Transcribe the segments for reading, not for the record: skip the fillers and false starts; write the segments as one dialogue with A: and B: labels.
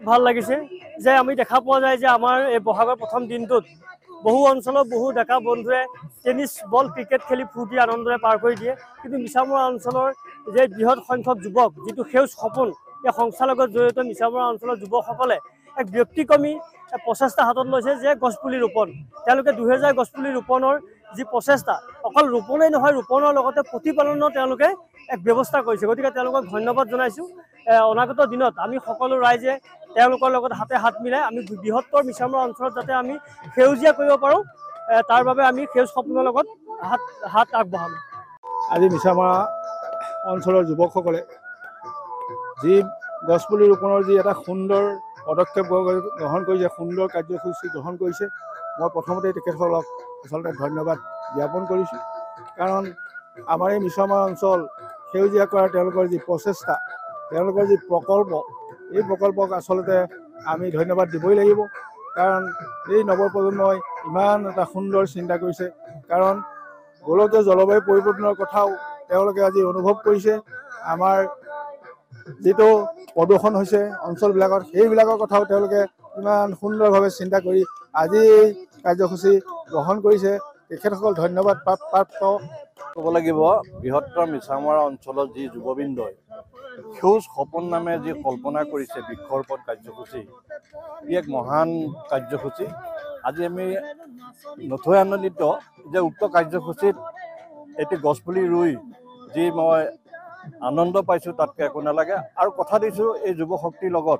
A: ভাল লাগিছে যে আমি দেখা পোৱা যায় যে আমাৰ এই বহাগৰ প্ৰথম দিনটোত বহু অঞ্চলৰ বহু ডেকা বন্ধুৱে টেনিছ বল ক্ৰিকেট খেলি ফূৰ্তি আনন্দৰে পাৰ কৰি দিয়ে, কিন্তু মিছামৰা অঞ্চলৰ যে বৃহৎ সংখ্যক যুৱক যিটো সেউজ সপোন এই সংস্থাৰ লগত জড়িত মিছামৰা অঞ্চলৰ যুৱকসকলে এক ব্যক্তিক্ৰমী প্ৰচেষ্টা হাতত লৈছে যে গছপুলি ৰোপণ। তেওঁলোকে 2000 গছপুলি ৰোপণৰ যি প্ৰচেষ্টা, অকল ৰোপণেই নহয়, ৰোপণৰ লগতে প্ৰতিপালনৰ তেওঁলোকে এক ব্যৱস্থা কৰিছে। গতিকে তেওঁলোকক ধন্যবাদ জনাইছোঁ। অনাগত দিনত আমি সকলো ৰাইজে তেওঁলোকৰ লগত হাতে হাত মিলাই আমি বৃহত্তৰ মিছামৰা অঞ্চলত যাতে আমি সেউজীয়া কৰিব পাৰোঁ, তাৰ বাবে আমি সেউজ সপোনৰ লগত হাত আগবঢ়াম।
B: আজি মিছামৰা অঞ্চলৰ যুৱকসকলে যি গছপুলি ৰোপণৰ যি এটা সুন্দৰ পদক্ষেপ গ্ৰহণ কৰিছে, সুন্দৰ কাৰ্যসূচী গ্ৰহণ কৰিছে, মই প্ৰথমতে তেখেতসকলক আচলতে ধন্যবাদ জ্ঞাপন কৰিছোঁ। কাৰণ আমাৰ এই মিছামৰা অঞ্চল সেউজীয়া কৰাৰ তেওঁলোকৰ যি প্ৰচেষ্টা, তেওঁলোকৰ যি প্ৰকল্প, এই প্ৰকল্পক আচলতে আমি ধন্যবাদ দিবই লাগিব। কাৰণ এই নৱপ্ৰজন্মই ইমান এটা সুন্দৰ চিন্তা কৰিছে। কাৰণ গোলকীয় জলবায়ু পৰিৱৰ্তনৰ কথাও তেওঁলোকে আজি অনুভৱ কৰিছে। আমাৰ যিটো প্ৰদূষণ হৈছে অঞ্চলবিলাকত, সেইবিলাকৰ কথাও তেওঁলোকে ইমান সুন্দৰভাৱে চিন্তা কৰি আজি এই কাৰ্যসূচী গ্ৰহণ কৰিছে। তেখেতসকল ধন্যবাদ প্ৰাপ্ত।
C: ক'ব লাগিব, বৃহত্তৰ মিছামৰা অঞ্চলত যি যুৱবৃন্দই সেউজ সপোন নামে যি কল্পনা কৰিছে বৃক্ষৰোপণ কাৰ্যসূচী, ই এক মহান কাৰ্যসূচী। আজি আমি নথৈ আনন্দিত যে উক্ত কাৰ্যসূচীত এটি গছপুলি ৰুই যি মই আনন্দ পাইছোঁ তাতকৈ একো নালাগে। আৰু কথা দিছোঁ এই যুৱ শক্তিৰ লগত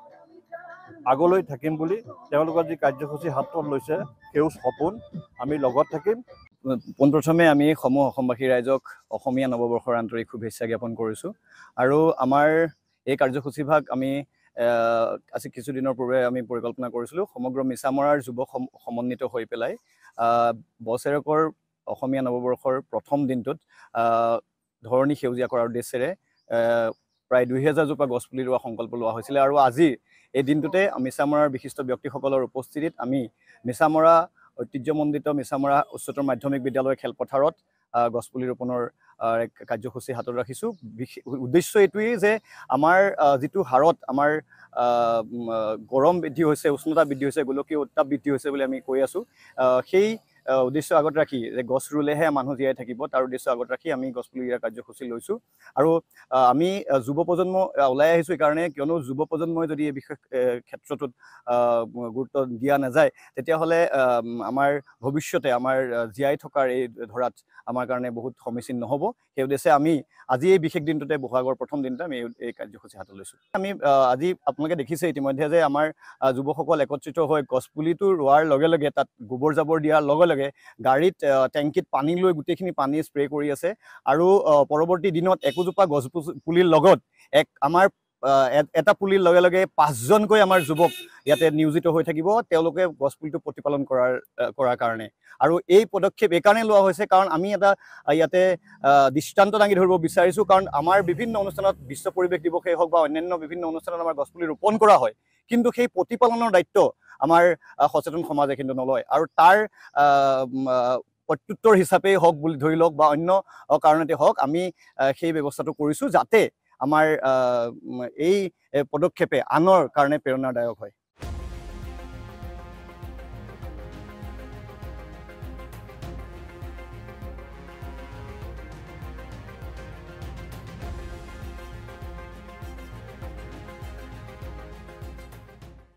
C: আগলৈ থাকিম বুলি। তেওঁলোকৰ যি কাৰ্যসূচী হাতত লৈছে সেউজ সপোন, আমি লগত থাকিম।
D: পোনপ্ৰথমে আমি সমূহ অসমবাসী ৰাইজক অসমীয়া নৱবৰ্ষৰ আন্তৰিক শুভেচ্ছা জ্ঞাপন কৰিছোঁ। আৰু আমাৰ এই কাৰ্যসূচীভাগ আমি আজি কিছুদিনৰ পূৰ্বে আমি পৰিকল্পনা কৰিছিলোঁ সমগ্ৰ মিছামৰাৰ যুৱক সমন্বিত হৈ পেলাই বছৰেকৰ অসমীয়া নৱবৰ্ষৰ প্ৰথম দিনটোত ধৰণী সেউজীয়া কৰাৰ উদ্দেশ্যেৰে প্ৰায় 2000 জোপা গছপুলি ৰোৱা সংকল্প লোৱা হৈছিলে। আৰু আজি এই দিনটোতে মিছামৰাৰ বিশিষ্ট ব্যক্তিসকলৰ উপস্থিতিত আমি মিছামৰা ঐতিহ্যমণ্ডিত মিছামৰা উচ্চতৰ মাধ্যমিক বিদ্যালয় খেলপথাৰত গছপুলি ৰোপণৰ কাৰ্যসূচী হাতত ৰাখিছোঁ। উদ্দেশ্য এইটোৱেই যে আমাৰ যিটো হাৰত আমাৰ গৰম বৃদ্ধি হৈছে, উষ্ণতা বৃদ্ধি হৈছে, গোলকীয় উত্তাপ বৃদ্ধি হৈছে বুলি আমি কৈ আছোঁ, সেই উদ্দেশ্য আগত ৰাখি যে গছ ৰুলেহে মানুহ জীয়াই থাকিব, তাৰ উদ্দেশ্য আগত ৰাখি আমি গছপুলি ৰোৱাৰ কাৰ্যসূচী লৈছোঁ। আৰু আমি যুৱ প্ৰজন্ম ওলাই আহিছোঁ এইকাৰণে, কিয়নো যুৱ প্ৰজন্মই যদি এই বিশেষ ক্ষেত্ৰটোত গুৰুত্ব দিয়া নাযায়, তেতিয়াহ'লে আমাৰ ভৱিষ্যতে আমাৰ জীয়াই থকাৰ এই ধৰাত আমাৰ কাৰণে বহুত সমীচীন নহ'ব। সেই উদ্দেশ্যে আমি আজি এই বিশেষ দিনটোতে বহাগৰ প্ৰথম দিনতে আমি এই কাৰ্যসূচী হাতত লৈছোঁ। আমি আজি আপোনালোকে দেখিছে ইতিমধ্যে যে আমাৰ যুৱকসকল একত্ৰিত হৈ গছপুলিটো ৰোৱাৰ লগে লগে তাত গোবৰ জাবৰ দিয়াৰ লগে লগে গাড়ীত টেংকিত পানী লৈ গোটেইখিনি পানী স্প্ৰে কৰি আছে। আৰু পৰৱৰ্তী দিনত একোজোপা গছ পুলিৰ লগত আমাৰ এটা পুলিৰ লগে লগে 5জনকৈ আমাৰ যুৱক ইয়াতে নিয়োজিত হৈ থাকিব, তেওঁলোকে গছপুলিটো প্ৰতিপালন কৰাৰ কাৰণে। আৰু এই পদক্ষেপ এইকাৰণে লোৱা হৈছে কাৰণ আমি এটা ইয়াতে দৃষ্টান্ত দাঙি ধৰিব বিচাৰিছোঁ। কাৰণ আমাৰ বিভিন্ন অনুষ্ঠানত বিশ্ব পৰিৱেশ দিৱসেই হওক বা অন্যান্য বিভিন্ন অনুষ্ঠানত আমাৰ গছপুলি ৰোপণ কৰা হয়, কিন্তু সেই প্ৰতিপালনৰ দায়িত্ব আমাৰ সচেতন সমাজে কিন্তু নলয়। আৰু তাৰ প্ৰত্যুত্তৰ হিচাপেই হওক বুলি ধৰি লওক বা অন্য কাৰণতে হওক, আমি সেই ব্যৱস্থাটো কৰিছোঁ যাতে আমাৰ এই পদক্ষেপে আনৰ কাৰণে প্ৰেৰণাদায়ক হয়।